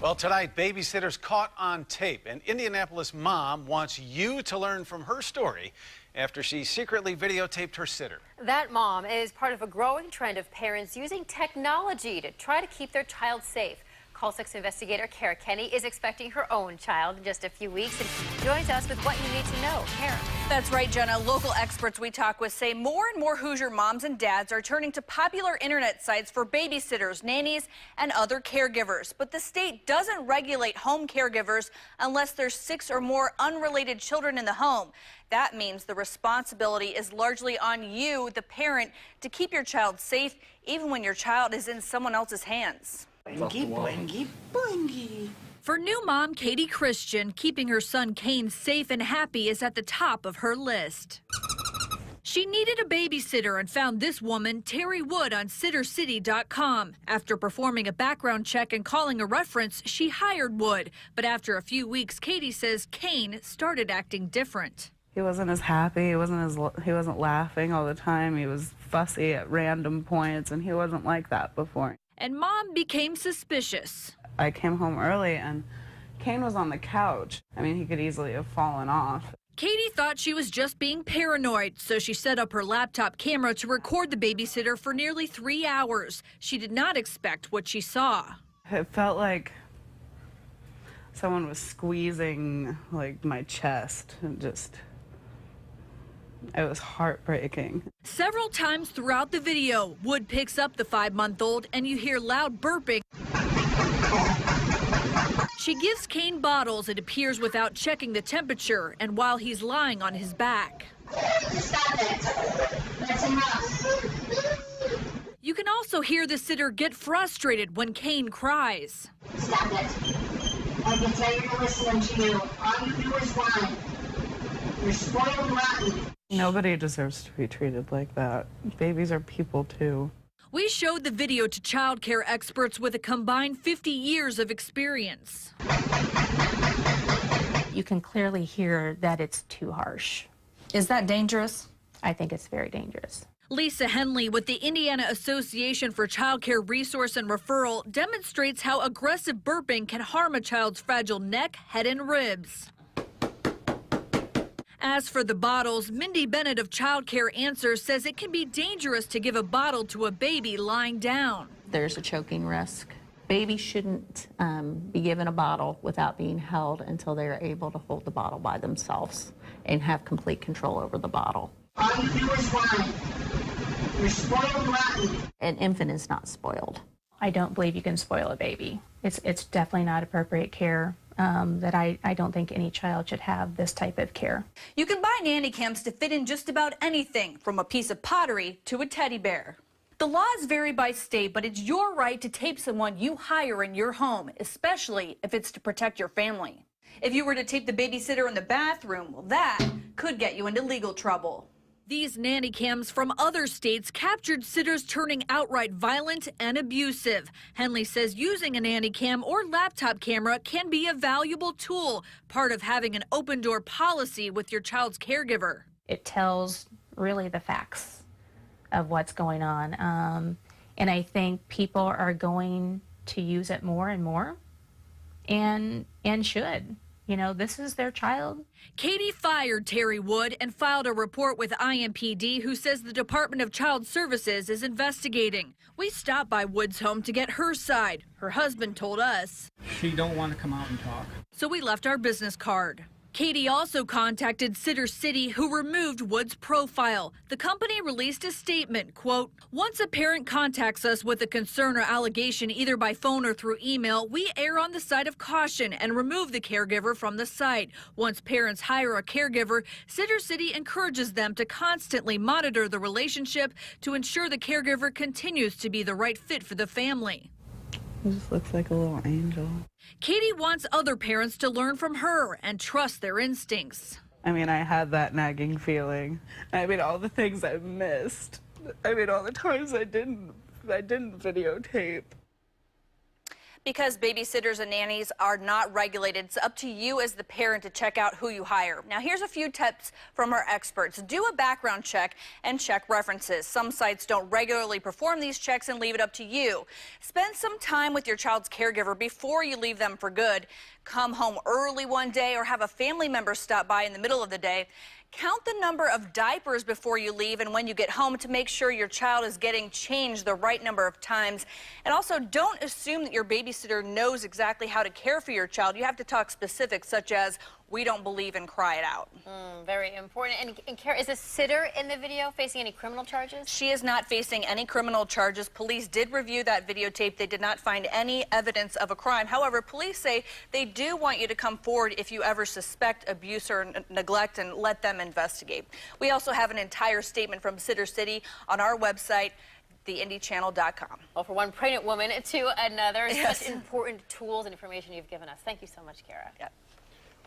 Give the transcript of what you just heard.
Well, tonight, babysitters caught on tape. An Indianapolis mom wants you to learn from her story after she secretly videotaped her sitter. That mom is part of a growing trend of parents using technology to try to keep their child safe. Call 6 investigator Kara Kenny is expecting her own child in just a few weeks and joins us with what you need to know. Kara. That's right, Jenna. Local experts we talk with say more and more Hoosier moms and dads are turning to popular internet sites for babysitters, nannies, and other caregivers. But the state doesn't regulate home caregivers unless there's 6 or more unrelated children in the home. That means the responsibility is largely on you, the parent, to keep your child safe, even when your child is in someone else's hands. Boingy, boingy, boingy. For new mom Katie Christian, keeping her son Kane safe and happy is at the top of her list. She needed a babysitter and found this woman, Terry Wood, on SitterCity.com. After performing a background check and calling a reference, she hired Wood. But after a few weeks, Katie says Kane started acting different. He wasn't as happy. He wasn't laughing all the time. He was fussy at random points, and he wasn't like that before. And mom became suspicious. I came home early, and Kane was on the couch. I mean, he could easily have fallen off. Katie thought she was just being paranoid, so she set up her laptop camera to record the babysitter for nearly 3 hours. She did not expect what she saw. It felt like someone was squeezing, like, my chest, and just... it was heartbreaking. Several times throughout the video, Wood picks up the 5-month-old and you hear loud burping. She gives Kane bottles, it appears, without checking the temperature and while he's lying on his back. Stop it. That's enough. You can also hear the sitter get frustrated when Kane cries. Stop it. I can tell you're listening to you. All you do is whine. You're spoiled rotten. Nobody deserves to be treated like that. Babies are people, too. We showed the video to child care experts with a combined 50 years of experience. You can clearly hear that it's too harsh. Is that dangerous? I think it's very dangerous. Lisa Henley with the Indiana Association for Child Care Resource and Referral demonstrates how aggressive burping can harm a child's fragile neck, head, and ribs. As for the bottles, Mindy Bennett of Child Care Answers says it can be dangerous to give a bottle to a baby lying down. There's a choking risk. Babies shouldn't be given a bottle without being held until they are able to hold the bottle by themselves and have complete control over the bottle. All you do is whine. You're spoiled rotten. An infant is not spoiled. I don't believe you can spoil a baby. It's definitely not appropriate care. That I don't think any child should have this type of care. You can buy nanny cams to fit in just about anything, from a piece of pottery to a teddy bear. The laws vary by state, but it's your right to tape someone you hire in your home, especially if it's to protect your family. If you were to tape the babysitter in the bathroom, well, that could get you into legal trouble. These nanny cams from other states captured sitters turning outright violent and abusive. Henley says using a nanny cam or laptop camera can be a valuable tool, part of having an open door policy with your child's caregiver. It tells really the facts of what's going on. And I think people are going to use it more and more and should. You know, this is their child. Katie fired Terry Wood and filed a report with IMPD, who says the Department of Child Services is investigating. We stopped by Wood's home to get her side. Her husband told us she don't want to come out and talk. So we left our business card. Katie also contacted Sitter City, who removed Wood's profile. The company released a statement, quote, "Once a parent contacts us with a concern or allegation either by phone or through email, we err on the side of caution and remove the caregiver from the site. Once parents hire a caregiver, Sitter City encourages them to constantly monitor the relationship to ensure the caregiver continues to be the right fit for the family." He just looks like a little angel. Katie wants other parents to learn from her and trust their instincts. I mean, I had that nagging feeling. I mean, all the things I missed. I mean, all the times I didn't videotape. Because babysitters and nannies are not regulated, it's up to you as the parent to check out who you hire. Now, here's a few tips from our experts. Do a background check and check references. Some sites don't regularly perform these checks and leave it up to you. Spend some time with your child's caregiver before you leave them for good. Come home early one day or have a family member stop by in the middle of the day. Count the number of diapers before you leave and when you get home to make sure your child is getting changed the right number of times. And also, don't assume that your babysitter knows exactly how to care for your child. You have to talk specifics, such as, we don't believe in cry it out. Very important. And Kara, is the sitter in the video facing any criminal charges? She is not facing any criminal charges. Police did review that videotape. They did not find any evidence of a crime. However, police say they do want you to come forward if you ever suspect abuse or neglect and let them investigate. We also have an entire statement from Sitter City on our website, theindychannel.com. Well, from one pregnant woman to another, Yes. such important tools and information you've given us. Thank you so much, Kara. Yeah.